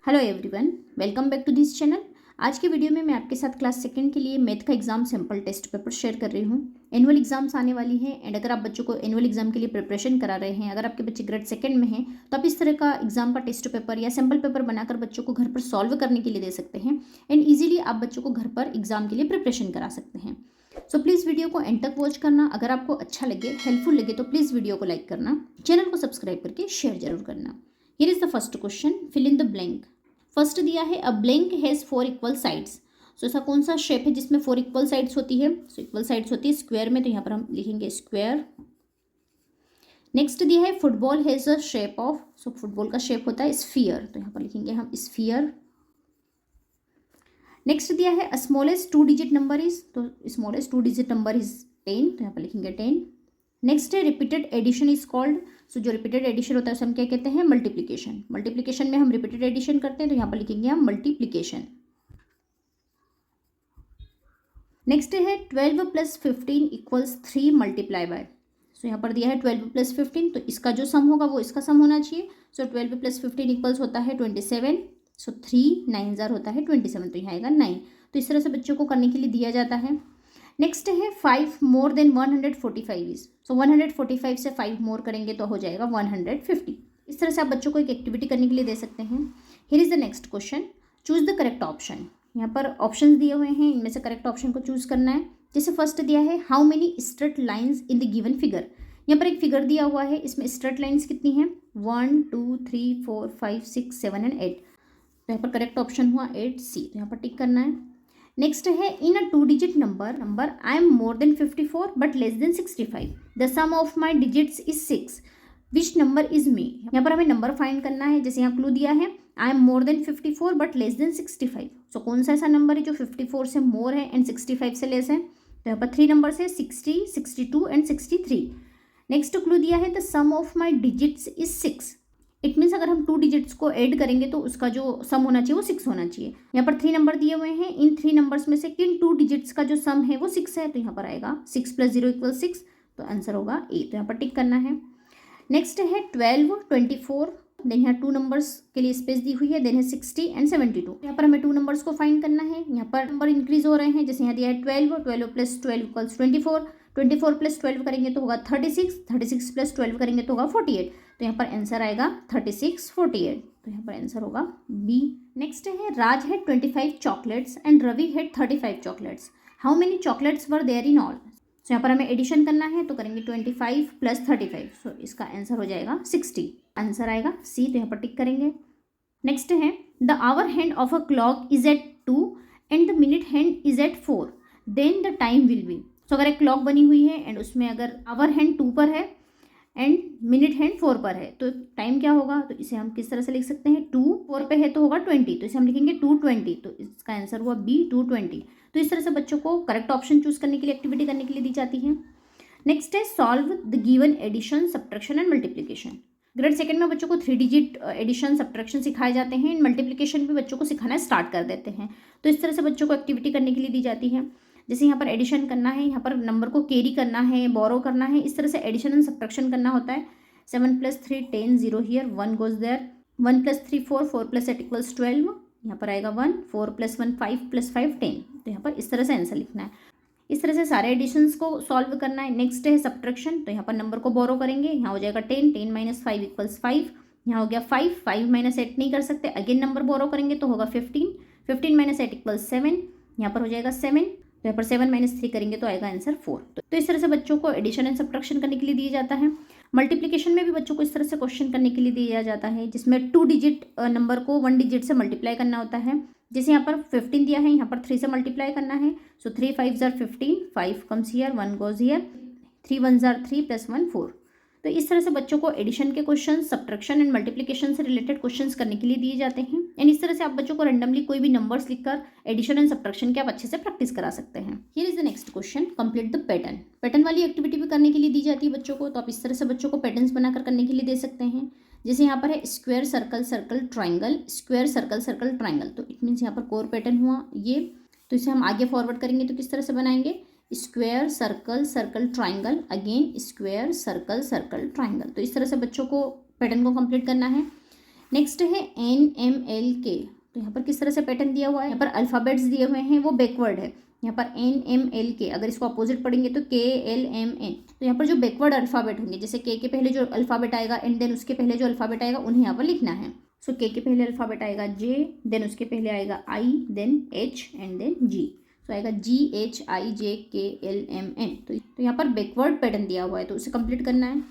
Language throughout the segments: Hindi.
Hello everyone, welcome back to this channel. आज के वीडियो में मैं आपके साथ क्लास सेकंड के लिए मैथ का exam sample test paper share कर रही हूँ। एनुअल एग्जाम्स आने वाली हैं एंड अगर आप बच्चों को एनुअल एग्जाम के लिए प्रिपरेशन करा रहे हैं, अगर आपके बच्चे ग्रेड सेकंड में हैं, तो आप इस तरह का एग्जाम का टेस्ट पेपर या सैम्पल पेपर बनाकर बच्चों को घर पर सॉल्व करने के लिए दे सकते हैं एंड ईजिली आप बच्चों को घर पर एग्जाम के लिए प्रिपरेशन करा सकते हैं। सो प्लीज़ वीडियो को एंड तक वॉच करना। अगर आपको अच्छा लगे, हेल्पफुल लगे तो प्लीज़ वीडियो को लाइक करना, चैनल को सब्सक्राइब करके शेयर जरूर करना। Here is the first question, fill in the blank. First दिया है a blank has 4 equal sides. So ऐसा कौन सा शेप है जिसमें 4 इक्वल साइड्स होती है? सो इक्वल साइड्स होती है स्क्वायर में, तो यहाँ पर हम लिखेंगे स्क्वायर। नेक्स्ट दिया है football has a shape of. So football का शेप होता है स्फीयर, तो यहाँ पर लिखेंगे हम स्फीयर। नेक्स्ट दिया है a smallest 2 digit number is. तो स्मॉलेस्ट 2 डिजिट नंबर इज 10, तो यहाँ पर लिखेंगे 10। नेक्स्ट है रिपीटेड एडिशन इज कॉल्ड। सो जो रिपीटेड एडिशन होता है उसे हम क्या कहते हैं? मल्टीप्लिकेशन। मल्टीप्लिकेशन में हम रिपीटेड एडिशन करते हैं, तो यहाँ पर लिखेंगे हम मल्टीप्लिकेशन। नेक्स्ट है 12 प्लस 15 इक्वल्स 3 मल्टीप्लाई बाय। सो यहाँ पर दिया है 12 प्लस 15, तो इसका जो सम होगा वो इसका सम होना चाहिए। सो 12 प्लस 15 इक्वल्स होता है 27। सो 3 9 जार होता है 27, तो यहाँ आएगा 9। तो इस तरह से बच्चों को करने के लिए दिया जाता है। नेक्स्ट है 5 मोर देन 145 इज। सो 145 से 5 मोर करेंगे तो हो जाएगा 150। इस तरह से आप बच्चों को एक एक्टिविटी करने के लिए दे सकते हैं। Here is the next question, choose the correct option. यहाँ पर ऑप्शन दिए हुए हैं, इनमें से करेक्ट ऑप्शन को चूज करना है। जैसे फर्स्ट दिया है how many straight lines in the given figure. यहाँ पर एक फिगर दिया हुआ है, इसमें स्ट्रेट लाइन्स कितनी हैं? 1 2 3 4 5 6 7 एंड 8। तो यहाँ पर करेक्ट ऑप्शन हुआ 8 सी, तो यहाँ पर टिक करना है। नेक्स्ट है in a 2 digit number I am more than 54 but less than 65, the sum of my digits is 6, which number is me. यहाँ पर हमें नंबर फाइंड करना है। जैसे यहाँ क्लू दिया है आई am more than 54 but less than 65। सो कौन सा ऐसा नंबर है जो 54 से मोर है एंड 65 से लेस है? तो यहाँ पर 3 नंबर है 60 62 एंड 63। नेक्स्ट क्लू दिया है the sum of my digits is 6। It means अगर हम 2 डिजिट्स को ऐड करेंगे तो उसका जो सम होना चाहिए वो 6 होना चाहिए। यहाँ पर 3 नंबर दिए हुए हैं, इन 3 नंबर्स में से किन 2 डिजिट्स का जो सम है वो 6 है, तो यहाँ पर आएगा 6 + 0 = 6, तो आंसर होगा ए। तो यहाँ पर टिक करना है। नेक्स्ट है 12 24, देन यहाँ 2 नंबर्स के लिए स्पेस दी हुई है, देन है 60 एंड 72। यहाँ पर हमें 2 नंबर्स को फाइंड करना है। यहाँ पर नंबर इंक्रीज हो रहे हैं, जैसे यहाँ दिया है 12 12 + 12 = 24, 24 + 12 करेंगे तो होगा 36, 36 + 12 करेंगे तो होगा 48। तो यहाँ पर आंसर आएगा 36 48, तो यहाँ पर आंसर होगा बी। नेक्स्ट है Raj had 25 chocolates and Ravi had 35 chocolates, how many chocolates were there in all. So यहाँ पर हमें एडिशन करना है, तो करेंगे 25 + 35। सो इसका आंसर हो जाएगा 60, आंसर आएगा सी, तो यहाँ पर टिक करेंगे। नेक्स्ट है the hour hand of a clock is at 2 and the minute hand is at 4, then the time will be. So अगर एक क्लॉक बनी हुई है एंड उसमें अगर आवर हैंड 2 पर है एंड मिनट हैंड 4 पर है, तो टाइम क्या होगा? तो इसे हम किस तरह से लिख सकते हैं? 2 4 पे है तो होगा 20, तो इसे हम लिखेंगे 2:20, तो इसका आंसर हुआ बी 2:20। तो इस तरह से बच्चों को करेक्ट ऑप्शन चूज करने के लिए एक्टिविटी करने के लिए दी जाती है। नेक्स्ट है solve the given addition subtraction and multiplication. Grade second में बच्चों को 3 डिजिट एडिशन सब्ट्रैक्शन सिखाए जाते हैं, मल्टीप्लिकेशन भी बच्चों को सिखाना स्टार्ट कर देते हैं। तो इस तरह से बच्चों को एक्टिविटी करने के लिए दी जाती है। जैसे यहाँ पर एडिशन करना है, यहाँ पर नंबर को कैरी करना है, बोरो करना है, इस तरह से एडिशन एंड सब्ट्रैक्शन करना होता है। 7 + 3 10 0 हियर 1 गोज देयर, 1 + 3 4 4 + 8 = 12, यहाँ पर आएगा 1, 4 + 1 5 + 5 10। तो यहाँ पर इस तरह से आंसर लिखना है। इस तरह से सारे एडिशंस को सॉल्व करना है। नेक्स्ट है सब्ट्रैक्शन, तो यहाँ पर नंबर को बोरो करेंगे, यहाँ हो जाएगा 10 10 - 5 = 5, यहाँ हो गया 5 5 - 8 नहीं कर सकते, अगेन नंबर बोरो करेंगे तो होगा 15 15 - 8 = 7, यहाँ पर हो जाएगा 7, तो यहाँ पर 7 - 3 करेंगे तो आएगा आंसर 4। तो इस तरह से बच्चों को एडिशन एंड सब्ट्रैक्शन करने के लिए दिया जाता है। मल्टीप्लिकेशन में भी बच्चों को इस तरह से क्वेश्चन करने के लिए दिया जाता है, जिसमें 2 डिजिट नंबर को 1 डिजिट से मल्टीप्लाई करना होता है। जैसे यहाँ पर 15 दिया है, यहाँ पर 3 से मल्टीप्लाई करना है। सो 3 5 * 15, 5 कम्स हियर 1 गोज हियर, 3 1 * 3 + 1 4। तो इस तरह से बच्चों को एडिशन के क्वेश्चन, सब्ट्रैक्शन एंड मल्टीप्लिकेशन से रिलेटेड क्वेश्चंस करने के लिए दिए जाते हैं। एंड इस तरह से आप बच्चों को रैंडमली कोई भी नंबर्स लिखकर एडिशन एंड सब्ट्रैक्शन के आप अच्छे से प्रैक्टिस करा सकते हैं। Here is the next question, complete the pattern. Pattern वाली एक्टिविटी भी करने के लिए दी जाती है बच्चों को, तो आप इस तरह से बच्चों को पैटर्न्स बनाकर करने के लिए दे सकते हैं। जैसे यहाँ पर है square circle circle triangle, square circle circle triangle, तो इट मीन्स यहाँ पर कोर पैटर्न हुआ ये। तो इसे हम आगे फॉरवर्ड करेंगे तो किस तरह से बनाएंगे? Square circle circle triangle, again square circle circle triangle. तो इस तरह से बच्चों को पैटर्न को कंप्लीट करना है। नेक्स्ट है NMLK, तो यहाँ पर किस तरह से पैटर्न दिया हुआ है, यहाँ पर अल्फ़ाबेट्स दिए हुए हैं, वो बैकवर्ड है। यहाँ पर NMLK, अगर इसको अपोजिट पढ़ेंगे तो KLMN, तो यहाँ पर जो बैकवर्ड अल्फ़ाबेट होंगे, जैसे K के पहले जो अल्फ़ाबेट आएगा एंड देन उसके पहले जो अल्फ़ाबेट आएगा उन्हें यहाँ पर लिखना है। सो K के पहले अल्फ़ाबेट आएगा J, देन उसके पहले आएगा I, then H and then G, तो आएगा GHIJKLMN। तो यहाँ पर बैकवर्ड पैटर्न दिया हुआ है, तो उसे कंप्लीट करना है।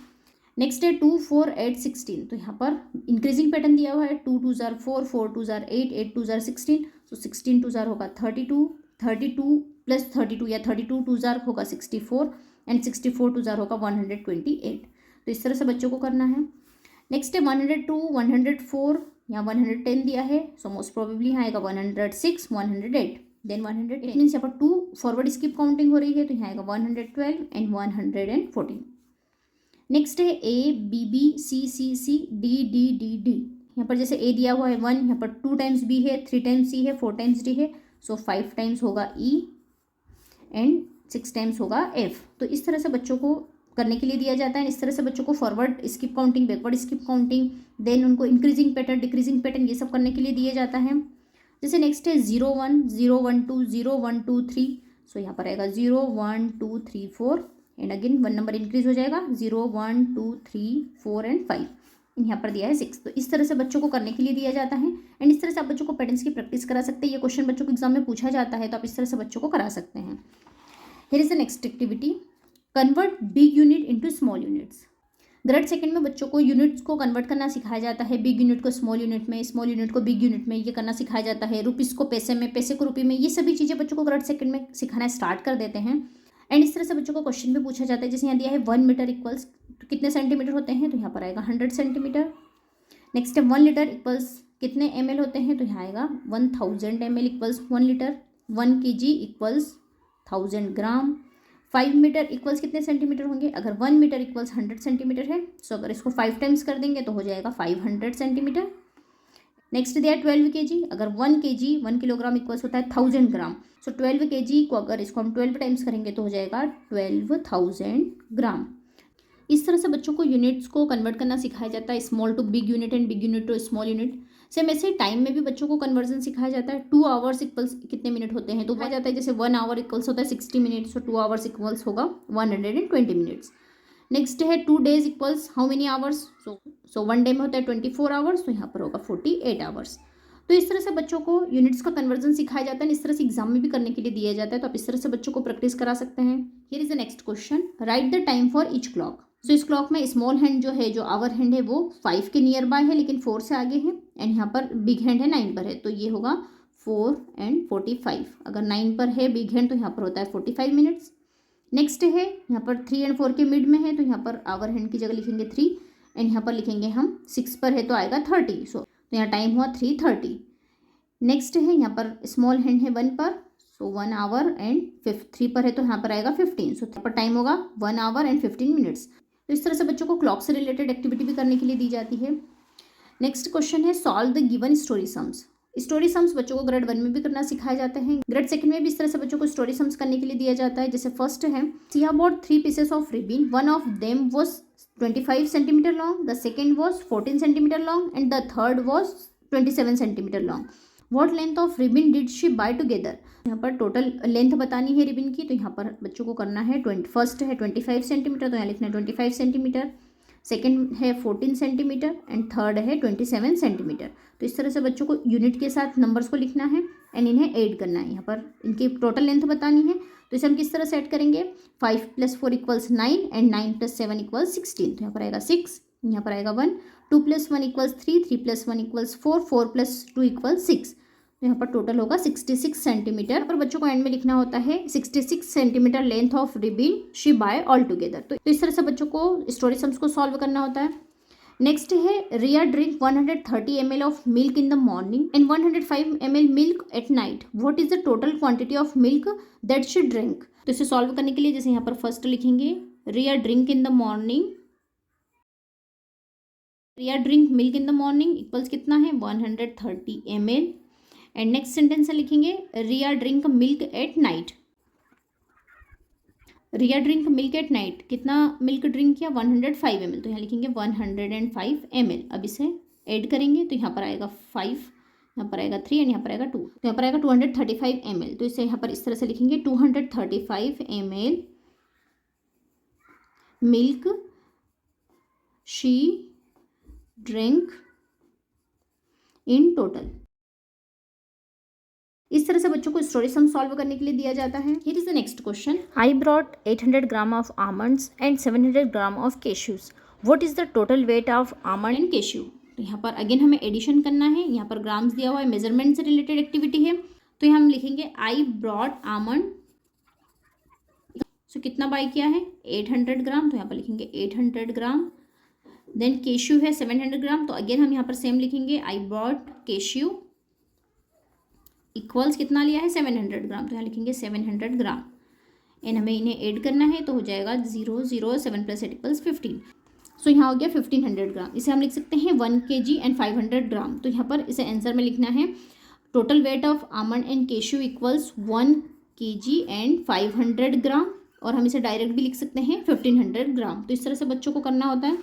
नेक्स्ट है 2, 4, 8, 16, तो यहाँ पर इंक्रीजिंग पैटर्न दिया हुआ है। 2 2 ज़ार 4, 4 2 ज़ार 8, 8 2 ज़ार 16, तो 16 2 ज़ार होगा 32, 32 प्लस 32 या 32 2 ज़ार होगा 64 एंड 64 2 ज़ार होगा 128। तो इस तरह से बच्चों को करना है। नेक्स्ट है 102, 104 या 110 दिया है, सो मोस्ट प्रोबेबली यहाँ आएगा 106, 108, देन 108 मीन्स यहाँ पर 2 फॉरवर्ड स्किप काउंटिंग हो रही है, तो यहाँ आएगा 112 एंड 114। नेक्स्ट है ABBCCCDDDD, यहाँ पर जैसे A दिया हुआ है 1, यहाँ पर 2 टाइम्स B है, 3 टाइम्स C है, 4 टाइम्स D है, सो 5 टाइम्स होगा E एंड 6 टाइम्स होगा F। तो इस तरह से बच्चों को करने के लिए दिया जाता है। इस तरह से बच्चों को forward skip counting, backward skip counting, then उनको इंक्रीजिंग पैटर्न, डिक्रीजिंग पैटर्न, ये सब करने के लिए दिया जाता है। जैसे नेक्स्ट है 0 1, 0 1 2, 0 1 2 3, सो यहाँ पर आएगा 0 1 2 3 4 एंड अगेन 1 नंबर इंक्रीज हो जाएगा 0 1 2 3 4 एंड 5, यहाँ पर दिया है 6। तो इस तरह से बच्चों को करने के लिए दिया जाता है एंड इस तरह से आप बच्चों को पैटर्न्स की प्रैक्टिस करा सकते हैं। ये क्वेश्चन बच्चों को एग्जाम में पूछा जाता है, तो आप इस तरह से बच्चों को करा सकते हैं। Here is the next activity, convert big unit into small units. Grade second में बच्चों को यूनिट्स को कन्वर्ट करना सिखाया जाता है, बिग यूनिट को स्मॉल यूनिट में, स्मॉल यूनिट को बिग यूनिट में, ये करना सिखाया जाता है। रुपीज़ को पैसे में, पैसे को रुपये में, ये सभी चीज़ें बच्चों को ग्रेड सेकंड में सिखाना स्टार्ट कर देते हैं। एंड इस तरह से बच्चों को क्वेश्चन भी पूछा जाता है, जैसे यहाँ दिया है 1 मीटर इक्वल्स कितने सेंटीमीटर होते हैं, तो यहाँ पर आएगा 100 सेंटीमीटर। नेक्स्ट है 1 लीटर इक्वल्स कितने ml होते हैं, तो यहाँ आएगा 1000 ml equals 1 litre. 1 kg equals 1000 ग्राम। 5 मीटर इक्वल्स कितने सेंटीमीटर होंगे, अगर 1 मीटर इक्वल्स 100 सेंटीमीटर है, सो अगर इसको 5 टाइम्स कर देंगे तो हो जाएगा 500 सेंटीमीटर। नेक्स्ट दिया 12 kg, अगर 1 kg 1 किलोग्राम इक्वल्स होता है 1000 ग्राम, सो 12 kg को अगर इसको हम 12 टाइम्स करेंगे तो हो जाएगा 12,000 ग्राम। इस तरह से बच्चों को यूनिट्स को कन्वर्ट करना सिखाया जाता है, small to big unit and big unit to small unit. Same ऐसे टाइम में भी बच्चों को कन्वर्जन सिखाया जाता है। 2 आवर्स इक्वल्स कितने मिनट होते हैं, तो वह जाता है जैसे 1 आवर इक्वल्स होता है 60 मिनट्स, तो 2 आवर्स इक्वल्स होगा 120 मिनट्स। नेक्स्ट है 2 days equals how many hours, so 1 day में होता है 24 आवर्स, तो यहाँ पर होगा 48 आवर्स। तो इस तरह से बच्चों को यूनिट्स का कन्वर्जन सिखाया जाता है, इस तरह से एग्जाम में भी करने के लिए दिया जाता है, तो आप इस तरह से बच्चों को प्रैक्टिस करा सकते हैं। Here is the next question, write the time for each clock. So इस क्लॉक में स्मॉल हैंड जो है, जो आवर हैंड है वो 5 के नियर बाय है लेकिन 4 से आगे है, एंड यहाँ पर बिग हैंड है 9 पर है, तो ये होगा 4 एंड 45। अगर 9 पर है बिग हैंड तो यहाँ पर होता है 45 मिनट्स। नेक्स्ट है यहाँ पर 3 एंड 4 के मिड में है, तो यहाँ पर आवर हैंड की जगह लिखेंगे 3 एंड यहाँ पर लिखेंगे हम 6 पर है तो आएगा 30, सो तो यहाँ टाइम हुआ 3:30। नेक्स्ट है यहाँ पर स्मॉल हैंड है 1 पर, सो 1 आवर एंड 3 पर है तो यहाँ पर आएगा 15, सो यहाँ पर टाइम होगा 1 आवर एंड 15 मिनट्स। तो इस तरह से बच्चों को क्लॉक से रिलेटेड एक्टिविटी भी करने के लिए दी जाती है। नेक्स्ट क्वेश्चन है solve the given story sums. Story sums बच्चों को ग्रेड 1 में भी करना सिखाया जाता है, ग्रेड सेकंड में भी इस तरह से बच्चों को स्टोरी सम्स करने के लिए दिया जाता है। जैसे फर्स्ट है see about 3 pieces of ribbon, one of them was 25 centimeter long, the second was 14 centimeter long and the third was 27 centimeter long. What length of ribbon did she buy together. यहाँ पर टोटल लेंथ बतानी है रिबिन की, तो यहाँ पर बच्चों को करना है फर्स्ट है 25 सेंटीमीटर, तो यहाँ लिखना है 25 सेंटीमीटर, सेकेंड है 14 सेंटीमीटर एंड थर्ड है 27 सेंटीमीटर। तो इस तरह से बच्चों को यूनिट के साथ नंबर्स को लिखना है एंड इन्हें ऐड करना है। यहाँ पर इनकी टोटल लेंथ बतानी है, तो इसे हम किस तरह से ऐड करेंगे, 5 + 4 = 9 एंड 9 + 7 = 16, तो यहाँ पर आएगा 6, यहाँ पर आएगा 1, 2 + 1 = 3, 3 + 1 = 4, 4 + 2 = 6, तो यहाँ पर टोटल होगा 66 सेंटीमीटर। पर बच्चों को एंड में लिखना होता है 66 centimeter length of ribbon she buy all together. तो इस तरह से बच्चों को स्टोरी सम्स को सॉल्व करना होता है। नेक्स्ट है Riya drink 130 ml of milk in the morning and 105 ml milk at night, what is the total quantity of milk that she drink. तो इसे सॉल्व करने के लिए जैसे यहाँ पर फर्स्ट लिखेंगे Riya drink in the morning, Riya drink milk in the morning equals कितना है 130 ml, एंड नेक्स्ट सेंटेंस से लिखेंगे Riya drink milk at night, Riya drink milk at night कितना मिल्क ड्रिंक किया 105 ml, तो यहाँ लिखेंगे 105 ml। अब इसे ऐड करेंगे तो यहाँ पर आएगा 5, यहाँ पर आएगा 3 एंड यहाँ पर आएगा 2, तो यहाँ पर आएगा 235 ml। तो इसे यहाँ पर इस तरह से लिखेंगे 235 ml milk she drink in total. इस तरह से बच्चों को स्टोरी सम सॉल्व करने के लिए दिया जाता है। Here is the next question. I brought 800 gram of almonds and 700 gram of cashews. What is the total weight of almond and cashew. तो यहाँ पर अगेन हमें एडिशन करना है। यहाँ पर ग्राम्स दिया हुआ है, मेजरमेंट से रिलेटेड एक्टिविटी है। तो यहाँ हम लिखेंगे आई ब्रॉट आमंड, सो कितना बाई किया है 800 ग्राम, तो यहाँ पर लिखेंगे 800 ग्राम। देन केश्यू है 700 ग्राम, तो अगेन हम यहाँ पर सेम लिखेंगे आई ब्रॉट केश्यू इक्वल्स कितना लिया है 700 ग्राम, तो यहाँ लिखेंगे 700 ग्राम एंड हमें इन्हें ऐड करना है। तो हो जाएगा 0 0 7 + 8 = 15। सो यहाँ हो गया 1500 ग्राम। इसे हम लिख सकते हैं 1 kg एंड 500 ग्राम। तो यहाँ पर इसे आंसर में लिखना है total weight of almond and cashew equals 1 kg and 500 ग्राम, और हम इसे डायरेक्ट भी लिख सकते हैं 1500 ग्राम। तो इस तरह से बच्चों को करना होता है।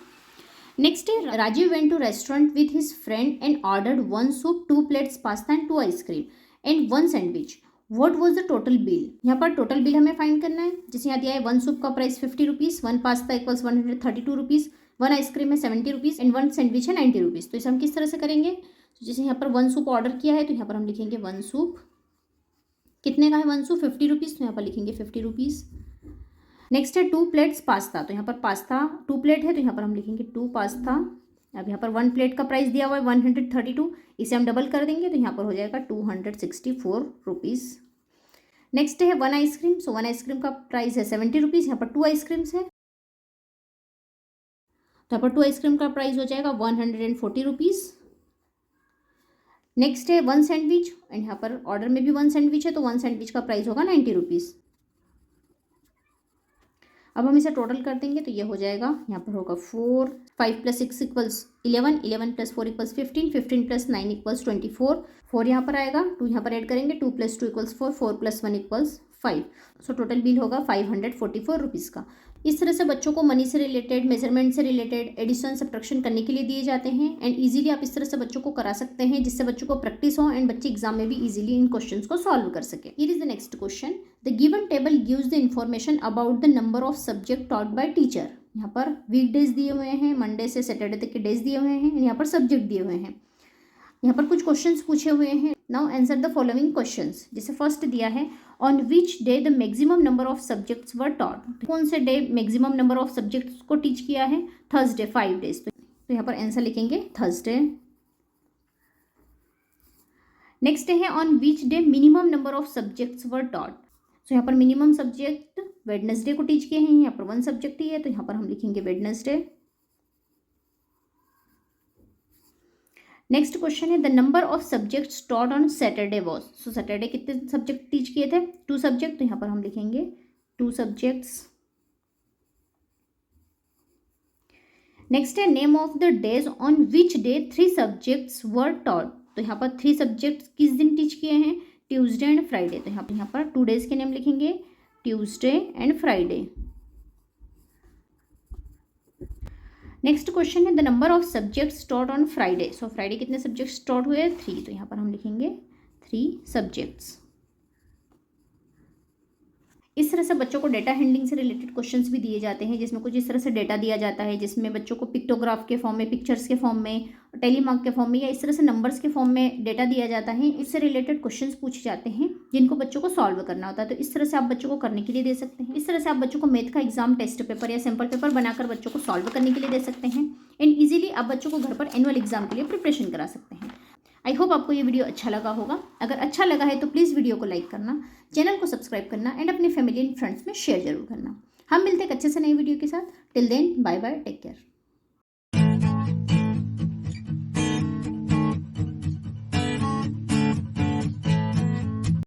नेक्स्ट है Rajiv went to restaurant with his friend and ordered 1 soup 2 plates pasta and 2 ice cream and 1 sandwich. What was the total bill. यहाँ पर टोटल बिल हमें फाइंड करना है। जैसे यहाँ दिया है 1 सूप का price 50 rupees, 1 pasta equals 132 rupees, 1 ice cream है 70 रुपीज़ एंड 1 सैंडविच है 90 रुपीज़। तो इसे हम किस तरह से करेंगे। तो जैसे यहाँ पर 1 सूप ऑर्डर किया है तो यहाँ पर हम लिखेंगे 1 सूप, कितने का है 1 सूप 50 रुपीज़, तो यहाँ पर लिखेंगे 50 रुपीज़। नेक्स्ट है 2 प्लेट्स पास्ता, तो यहाँ पर पास्ता 2 प्लेट है तो यहाँ पर हम लिखेंगे 2 पास्ता। अब यहाँ पर 1 प्लेट का प्राइस दिया हुआ है 132, इसे हम डबल कर देंगे तो यहाँ पर हो जाएगा 264 रुपीज़। नेक्स्ट है 1 आइसक्रीम, सो 1 आइसक्रीम का प्राइस है 70 रुपीज़। यहाँ पर 2 आइसक्रीम्स है तो यहाँ पर 2 आइसक्रीम का प्राइस हो जाएगा 140 रुपीज़। नेक्स्ट है 1 सैंडविच एंड यहाँ पर ऑर्डर में भी 1 सैंडविच है तो 1 सैंडविच का प्राइस होगा 90 रुपीज़। अब हम इसे टोटल कर देंगे तो ये हो जाएगा, यहाँ पर होगा 4, 5 + 6 = 11, 11 + 4 = 15, 15 + 9 = 24, 4 यहाँ पर आएगा, 2 यहाँ पर ऐड करेंगे, 2 + 2 = 4, 4 + 1 = 5। सो टोटल बिल होगा 544 रुपीज़ का। इस तरह से बच्चों को मनी से रिलेटेड, मेजरमेंट से रिलेटेड, एडिशन सब्ट्रैक्शन करने के लिए दिए जाते हैं एंड इजीली आप इस तरह से बच्चों को करा सकते हैं जिससे बच्चों को प्रैक्टिस हो एंड बच्चे एग्जाम में भी इजीली इन क्वेश्चंस को सॉल्व कर सके। Here is the next question. The given table gives the information about the number of subject taught by teacher. यहाँ पर वीक डेज दिए हुए हैं, मंडे से सैटरडे तक के डेज दिए हुए हैं, यहाँ पर सब्जेक्ट दिए हुए हैं। यहाँ पर कुछ क्वेश्चंस पूछे हुए हैं। Now answer the following questions. जैसे फर्स्ट दिया है on which day the maximum number of subjects were taught. कौन से day maximum number of subjects को टीच किया है, थर्सडे 5 डेज। तो यहाँ पर आंसर लिखेंगे थर्सडे। नेक्स्ट है on which day minimum number of subjects were taught. तो यहाँ पर मिनिमम सब्जेक्ट वेडनेसडे को टीच किए हैं, यहाँ पर 1 सब्जेक्ट ही है तो यहाँ पर हम लिखेंगे वेडनेसडे। नेक्स्ट क्वेश्चन है the number of subjects taught on Saturday was. So Saturday कितने सब्जेक्ट टीच किए थे, 2 सब्जेक्ट, तो यहाँ पर हम लिखेंगे 2 सब्जेक्ट्स। नेक्स्ट है name of the days on which day 3 subjects were taught. तो यहाँ पर 3 सब्जेक्ट्स किस दिन टीच किए हैं, ट्यूसडे एंड फ्राइडे। तो यहाँ पर 2 डेज के नेम लिखेंगे, Tuesday and Friday. Next question है the number of subjects taught on Friday. So Friday कितने सब्जेक्ट्स टॉट हुए, 3, तो यहाँ पर हम लिखेंगे 3 सब्जेक्ट्स। इस तरह से बच्चों को डेटा हैंडलिंग से रिलेटेड क्वेश्चंस भी दिए जाते हैं जिसमें कुछ इस तरह से डेटा दिया जाता है जिसमें बच्चों को पिक्टोग्राफ के फॉर्म में, पिक्चर्स के फॉर्म में, टेलीमार्क के फॉर्म में या इस तरह से नंबर्स के फॉर्म में डेटा दिया जाता है। इससे रिलेटेड क्वेश्चंस पूछे जाते हैं जिनको बच्चों को सॉल्व करना होता है। तो इस तरह से आप बच्चों को करने के लिए दे सकते हैं। इस तरह से आप बच्चों को मैथ का एग्जाम टेस्ट पेपर या सैम्पल पेपर बनाकर बच्चों को सॉल्व करने के लिए दे सकते हैं एंड ईजिली आप बच्चों को घर पर एनुअल एग्जाम के लिए प्रिपरेशन करा सकते हैं। आई होप आपको ये वीडियो अच्छा लगा होगा। अगर अच्छा लगा है तो प्लीज़ वीडियो को लाइक करना, चैनल को सब्सक्राइब करना एंड अपने फैमिली एंड फ्रेंड्स में शेयर जरूर करना। हम मिलते हैं एक अच्छे से नई वीडियो के साथ। Till then bye bye, take care.